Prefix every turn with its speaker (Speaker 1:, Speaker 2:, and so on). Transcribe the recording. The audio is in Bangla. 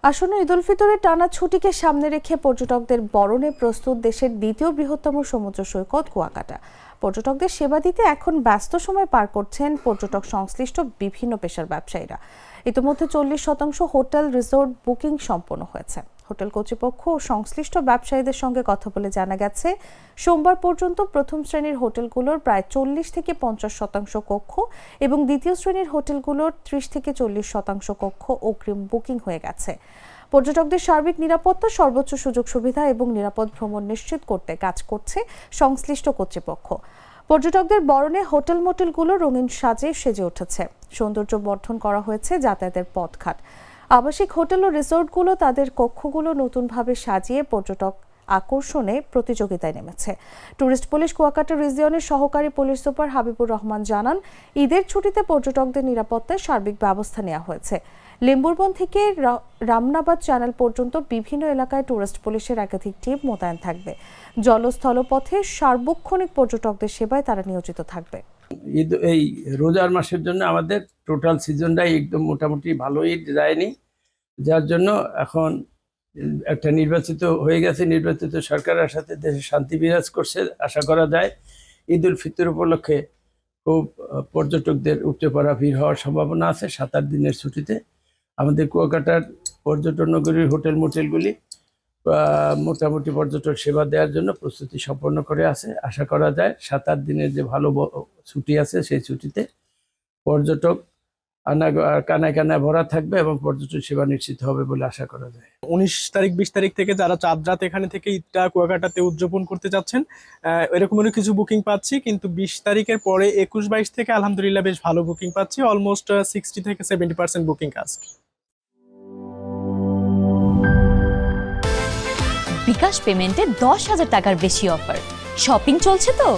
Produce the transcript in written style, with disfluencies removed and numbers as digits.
Speaker 1: আসন্ন ঈদ উল ফিতরের টানা ছুটিকে সামনে রেখে পর্যটকদের বরণে প্রস্তুত দেশের দ্বিতীয় বৃহত্তম সমুদ্র সৈকত কুয়াকাটা। পর্যটকদের সেবা দিতে এখন ব্যস্ত সময় পার করছেন পর্যটক সংশ্লিষ্ট বিভিন্ন পেশার ব্যবসায়ীরা। ইতিমধ্যে 40% হোটেল রিসোর্ট বুকিং সম্পন্ন হয়েছে। হোটেল কর্তৃপক্ষ ও সংশ্লিষ্ট ব্যবসায়ীদের সঙ্গে কথা বলে জানা গেছে, সোমবার পর্যন্ত প্রথম শ্রেণীর হোটেলগুলোর প্রায় 40 থেকে 50% কক্ষ এবং দ্বিতীয় শ্রেণীর হোটেলগুলোর 30 থেকে 40% কক্ষ অগ্রিম বুকিং হয়ে গেছে। পর্যটকদের সার্বিক নিরাপত্তা, সর্বোচ্চ সুযোগ সুবিধা এবং নিরাপদ ভ্রমণ নিশ্চিত করতে কাজ করছে সংশ্লিষ্ট কর্তৃপক্ষ। পর্যটকদের বরণে হোটেল মোটেলগুলো রঙিন সাজে সেজে উঠেছে। সৌন্দর্য বর্ধন করা হয়েছে যাতায়াতের পথঘাট। আবাসিক হোটেল ও রিসোর্টগুলো তাদের কক্ষগুলো নতুনভাবে সাজিয়ে পর্যটক আকর্ষণে প্রতিযোগিতায় নেমেছে। টুরিস্ট পুলিশ কুয়াকাটা রিজিয়নের সহকারী পুলিশ সুপার হাবিবুর রহমান জানান, ঈদের ছুটিতে পর্যটকদের নিরাপত্তায় সার্বিক ব্যবস্থা নেওয়া হয়েছে। লেম্বুরবন থেকে রামনাবাদ চ্যানেল পর্যন্ত বিভিন্ন এলাকায় টুরিস্ট পুলিশের একাধিক টিম মোতায়েন থাকবে। জলস্থলপথে সার্বক্ষণিক পর্যটকদের সেবায় তারা নিয়োজিত থাকবে।
Speaker 2: ঈদ এই রোজার মাসের জন্য আমাদের টোটাল সিজনটাই একদম মোটামুটি ভালোই যায়নি, যার জন্য এখন একটা নির্বাচিত হয়ে গেছে। নির্বাচিত সরকারের সাথে দেশে শান্তি বিরাজ করছে। আশা করা যায় ঈদ উল ফিতর উপলক্ষে খুব পর্যটকদের উপচে পড়া ভিড় হওয়ার সম্ভাবনা আছে। 7-8 দিনের ছুটিতে আমাদের কুয়াকাটার পর্যটন নগরীর হোটেল মোটেলগুলি মোটামুটি পর্যটক সেবা দেওয়ার জন্য প্রস্তুতি সম্পন্ন করে আছে। আশা করা যায় 7-8 দিনের যে ভালো ছুটি আছে সেই ছুটিতে পর্যটক কানায় কানায় ভরা থাকবে এবং পর্যটন সেবা নিশ্চিত হবে বলে আশা করা যায়।
Speaker 3: 19 তারিখ 20 তারিখ থেকে যারা চাঁদ রাত এখানে থেকে ঈদটা কুয়াকাটাতে উদযাপন করতে যাচ্ছেন, এরকমেরও কিছু বুকিং পাচ্ছি। কিন্তু 20 তারিখের পরে 21-22 থেকে আলহামদুলিল্লাহ বেশ ভালো বুকিং পাচ্ছি। অলমোস্ট 60 থেকে 70% বুকিং কাস্ট।
Speaker 4: বিকাশ পেমেন্টে 10,000 টাকার বেশি অফার। শপিং চলছে তো